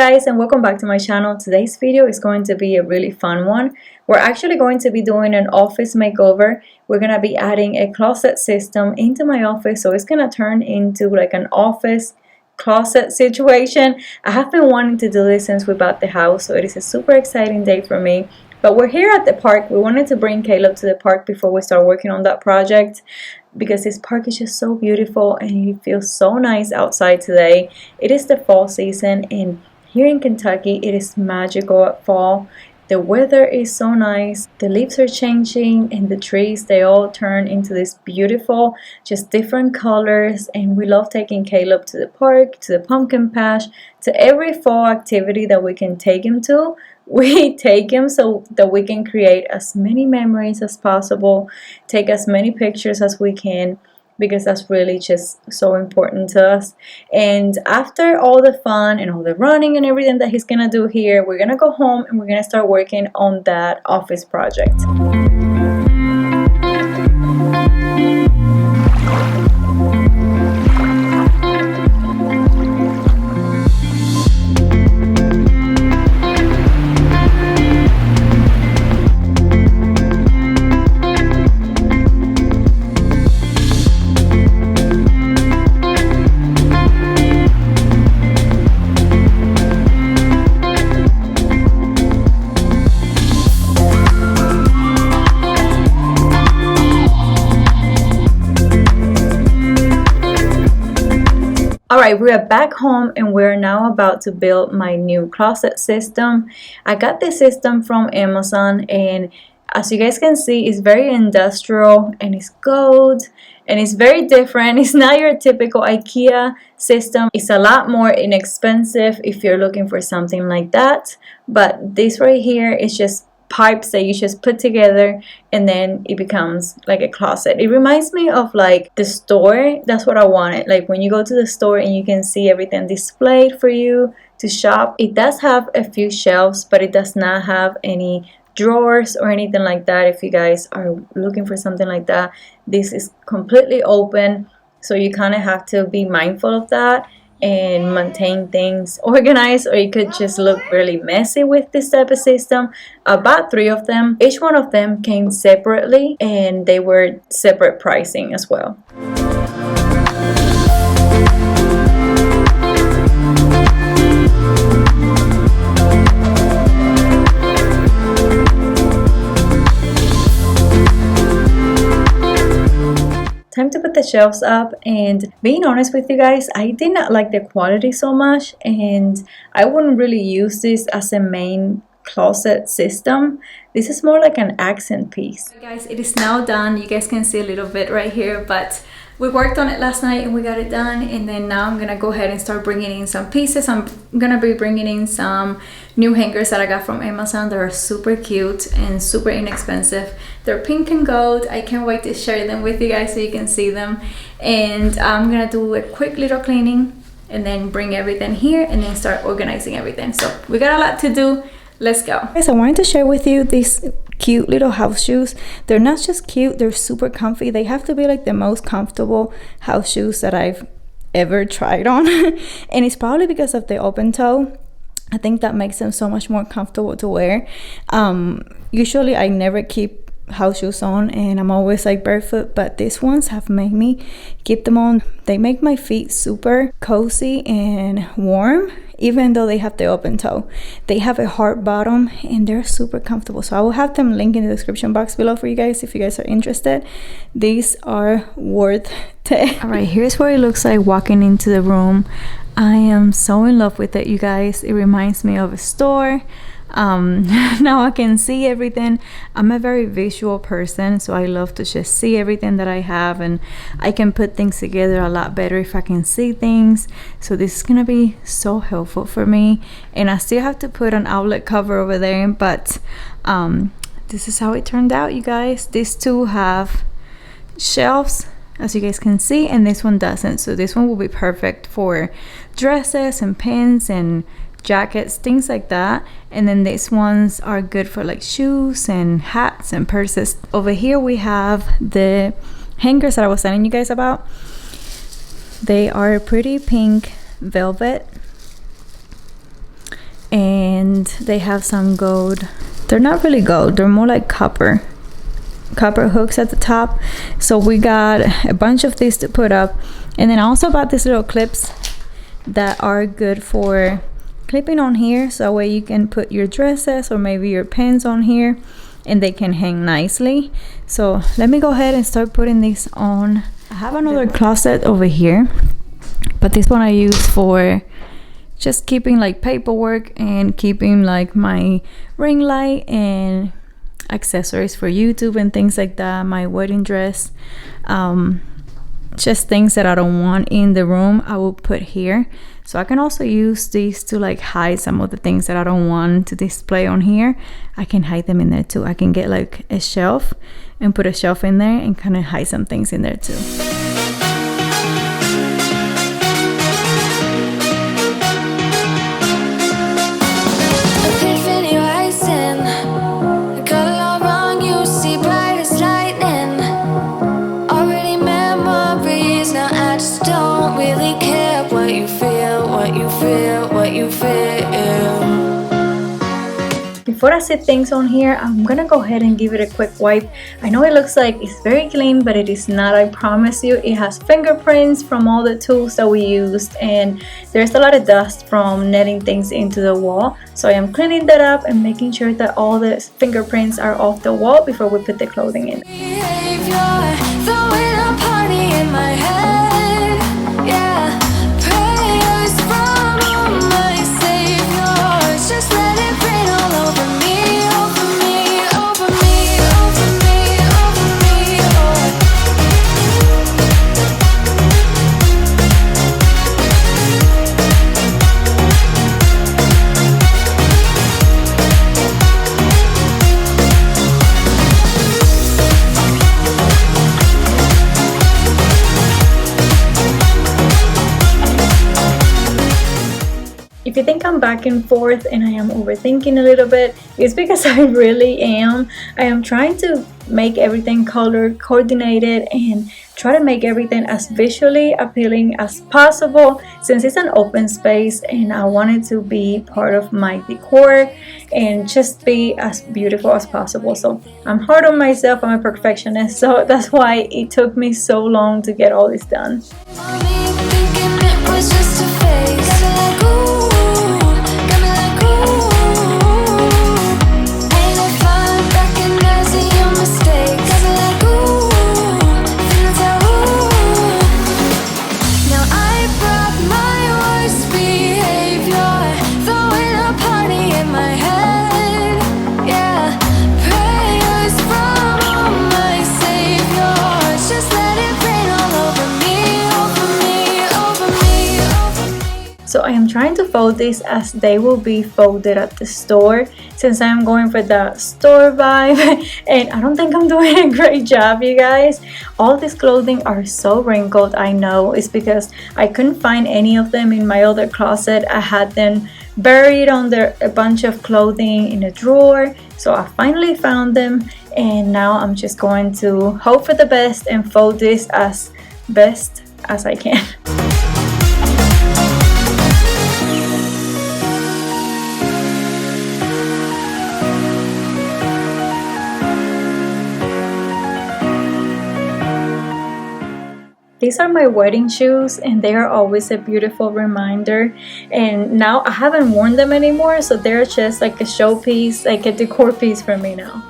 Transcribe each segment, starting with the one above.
guys, and welcome back to my channel. Today's video is going to be a really fun one. We're actually going to be doing an office makeover. We're going to be adding a closet system into my office, so it's going to turn into like an office closet situation. I have been wanting to do this since we bought the house, so it is a super exciting day for me. But we're here at the park. We wanted to bring Caleb to the park before we start working on that project, because this park is just so beautiful and it feels so nice outside today. It is the fall season, and here in Kentucky it is magical at fall. The weather is so nice, the leaves are changing, and the trees, they all turn into this beautiful, just different colors. And we love taking Caleb to the park, to the pumpkin patch, to every fall activity that we can take him to. We take him so that we can create as many memories as possible, take as many pictures as we can, because that's really just so important to us. And after all the fun and all the running and everything that he's gonna do here, we're gonna go home and we're gonna start working on that office project. Alright, we are back home and we're now about to build my new closet system. I got this system from Amazon, and as you guys can see, it's very industrial and it's gold and it's very different. It's not your typical IKEA system. It's a lot more inexpensive if you're looking for something like that. But this right here is just pipes that you just put together and then it becomes like a closet. It reminds me of like the store. That's what I wanted, like when you go to the store and you can see everything displayed for you to shop. It does have a few shelves, but it does not have any drawers or anything like that. If you guys are looking for something like that, this is completely open, so you kind of have to be mindful of that and maintain things organized, or it could just look really messy with this type of system. I bought 3 of them. Each one of them came separately and they were separate pricing as well. Time to put the shelves up, and being honest with you guys, I did not like the quality so much, and I wouldn't really use this as a main closet system. This is more like an accent piece. Okay, guys, it is now done. You guys can see a little bit right here, but we worked on it last night and we got it done, and then now I'm gonna go ahead and start bringing in some pieces. I'm gonna be bringing in some new hangers that I got from Amazon that are super cute and super inexpensive. They're pink and gold. I can't wait to share them with you guys so you can see them. And I'm gonna do a quick little cleaning and then bring everything here and then start organizing everything. So we got a lot to do. Let's go. Guys, I wanted to share with you these cute little house shoes. They're not just cute, they're super comfy. They have to be like the most comfortable house shoes that I've ever tried on. And it's probably because of the open toe. I think that makes them so much more comfortable to wear. Usually I never keep house shoes on and I'm always like barefoot, but these ones have made me keep them on. They make my feet super cozy and warm, even though they have the open toe. They have a hard bottom and they're super comfortable. So I will have them linked in the description box below for you guys if you guys are interested. These are worth it. All right, here's what it looks like walking into the room. I am so in love with it, you guys. It reminds me of a store. Now I can see everything. I'm a very visual person, so I love to just see everything that I have, and I can put things together a lot better if I can see things. So this is gonna be so helpful for me, and I still have to put an outlet cover over there, but this is how it turned out, you guys. These two have shelves, as you guys can see, and this one doesn't. So this one will be perfect for dresses and pins and jackets, things like that. And then these ones are good for like shoes and hats and purses. Over here we have the hangers that I was telling you guys about. They are pretty pink velvet. and they have some gold. They're not really gold, they're more like copper hooks at the top. So we got a bunch of these to put up, and then I also bought these little clips that are good for clipping on here, so that way you can put your dresses or maybe your pants on here and they can hang nicely. So let me go ahead and start putting these on. I have another closet over here, but this one I use for just keeping like paperwork and keeping like my ring light and accessories for YouTube and things like that, my wedding dress, just things that I don't want in the room I will put here. So I can also use these to like hide some of the things that I don't want to display on here. I can hide them in there too. I can get like a shelf and put a shelf in there and kind of hide some things in there too. Before I set things on here, I'm gonna go ahead and give it a quick wipe. I know it looks like it's very clean, but it is not, I promise you. It has fingerprints from all the tools that we used, and there's a lot of dust from netting things into the wall. So I am cleaning that up and making sure that all the fingerprints are off the wall before we put the clothing in. If you think I'm back and forth and I am overthinking a little bit, it's because I really am. I am trying to make everything color coordinated and try to make everything as visually appealing as possible, since it's an open space and I want it to be part of my decor and just be as beautiful as possible. So I'm hard on myself, I'm a perfectionist, so that's why it took me so long to get all this done. So I am trying to fold this as they will be folded at the store, since I am going for the store vibe and I don't think I'm doing a great job, you guys. All this clothing are so wrinkled. I know it's because I couldn't find any of them in my other closet. I had them buried under a bunch of clothing in a drawer. So I finally found them, and now I'm just going to hope for the best and fold this as best as I can. These are my wedding shoes, and they are always a beautiful reminder. And now I haven't worn them anymore, so they're just like a showpiece, like a decor piece for me now.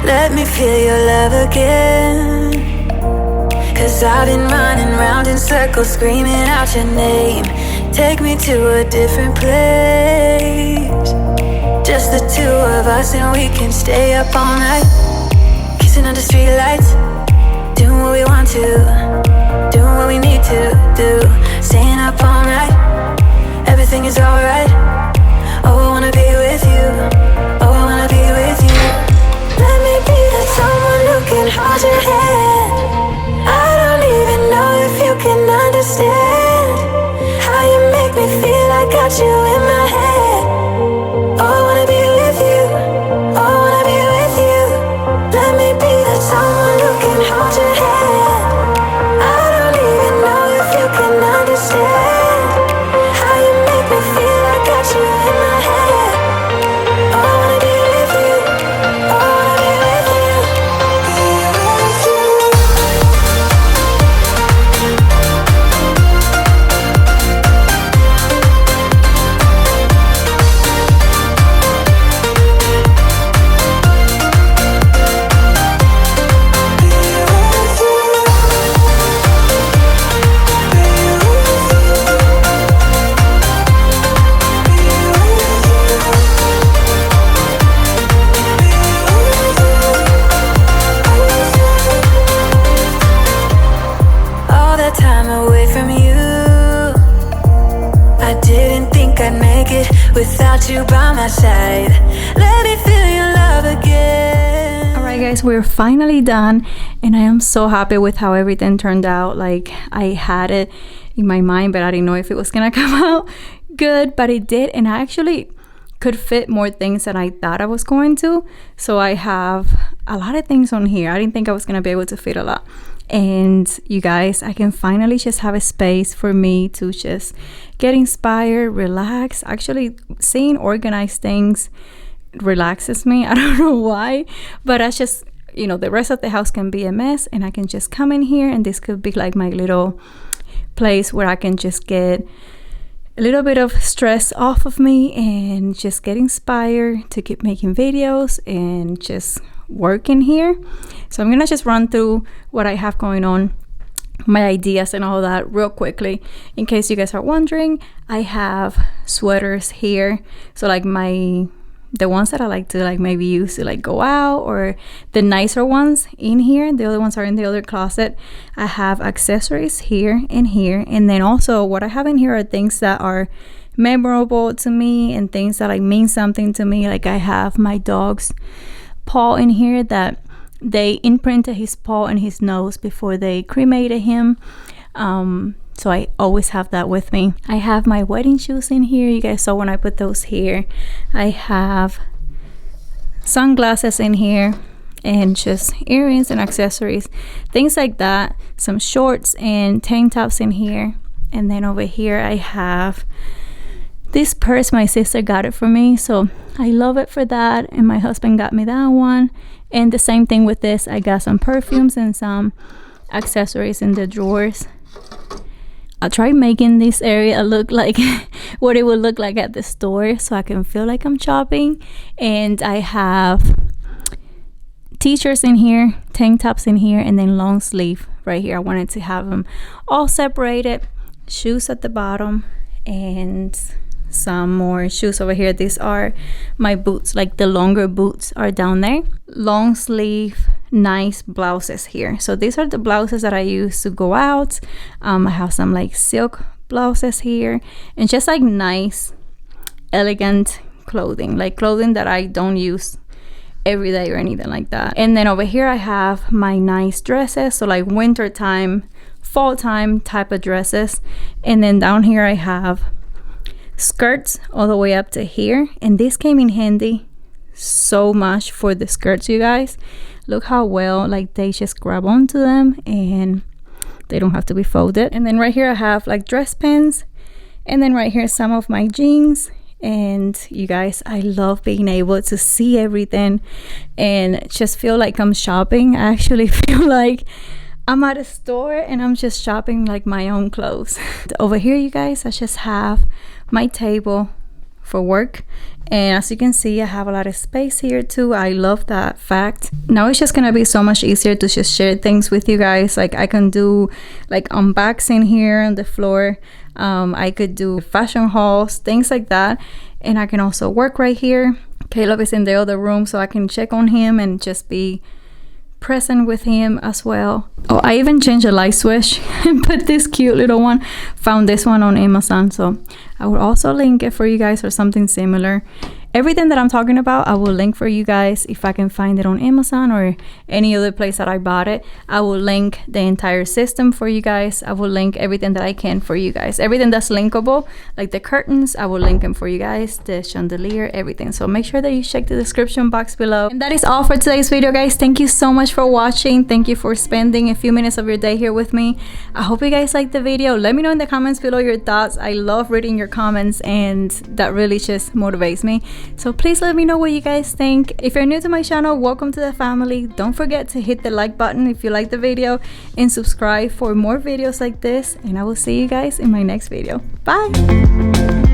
Let me feel your love again, 'cause I've been running round in circles screaming out your name. Take me to a different place, just the two of us, and we can stay up all night, kissing under streetlights, doing what we want to, doing what we need to do, staying up all night, everything is alright. Oh, I wanna be with you, oh, I wanna be with you. Let me be the someone who can hold your hand. I don't even know if you can understand how you make me feel. I got you in my head. Oh, I wanna be with you, oh, I wanna be with you. Let me be that someone who can hold your hand. I I'd make it without you by my side. Let me feel your love again. Alright guys, we're finally done and I am so happy with how everything turned out. Like, I had it in my mind, but I didn't know if it was gonna come out good, but it did, and I actually could fit more things than I thought I was going to. So I have a lot of things on here. I didn't think I was gonna be able to fit a lot. And you guys, I can finally just have a space for me to just get inspired, relax. Actually, seeing organized things relaxes me. I don't know why, but I just, you know, the rest of the house can be a mess and I can just come in here, and this could be like my little place where I can just get a little bit of stress off of me and just get inspired to keep making videos and just work in here. So I'm gonna just run through what I have going on, my ideas and all that real quickly. In case you guys are wondering, I have sweaters here. So like the ones that I like to like maybe use to like go out, or the nicer ones in here. The other ones are in the other closet. I have accessories here and here, and then also what I have in here are things that are memorable to me and things that like mean something to me. Like I have my dog's paw in here that they imprinted his paw and his nose before they cremated him. So I always have that with me. I have my wedding shoes in here. You guys saw when I put those here. I have sunglasses in here and just earrings and accessories, things like that. Some shorts and tank tops in here. And then over here I have this purse. My sister got it for me, so I love it for that. And my husband got me that one. And the same thing with this. I got some perfumes and some accessories in the drawers. I tried making this area look like what it would look like at the store, so I can feel like I'm shopping. And I have t-shirts in here, tank tops in here, and then long sleeve right here. I wanted to have them all separated. Shoes at the bottom and some more shoes over here. These are my boots, like the longer boots are down there. Long sleeve nice blouses here. So these are the blouses that I use to go out. I have some like silk blouses here, and just like nice elegant clothing, like clothing that I don't use every day or anything like that. And then over here I have my nice dresses, so like winter time, fall time type of dresses. And then down here I have skirts all the way up to here, and this came in handy so much for the skirts, you guys. Look how well like they just grab onto them and they don't have to be folded. And then right here I have like dress pants, and then right here some of my jeans. And you guys, I love being able to see everything and just feel like I'm shopping. I actually feel like I'm at a store and I'm just shopping like my own clothes. Over here, you guys, I just have my table for work, and as you can see I have a lot of space here too. I love that fact. Now it's just gonna be so much easier to just share things with you guys. Like I can do like unboxing here on the floor. I could do fashion hauls, things like that, and I can also work right here. Caleb is in the other room, so I can check on him and just be present with him as well. Oh, I even changed the light switch and put this cute little one. Found this one on Amazon, so I will also link it for you guys, or something similar. Everything that I'm talking about I will link for you guys. If I can find it on Amazon or any other place that I bought it, I will link the entire system for you guys. I will link everything that I can for you guys. Everything that's linkable, like the curtains, I will link them for you guys, the chandelier, everything. So make sure that you check the description box below. And that is all for today's video, guys. Thank you so much for watching. Thank you for spending a few minutes of your day here with me. I hope you guys liked the video. Let me know in the comments below your thoughts. I love reading your comments, and that really just motivates me. So please let me know what you guys think. If you're new to my channel, welcome to the family. Don't forget to hit the like button if you like the video, and subscribe for more videos like this, and I will see you guys in my next video. Bye.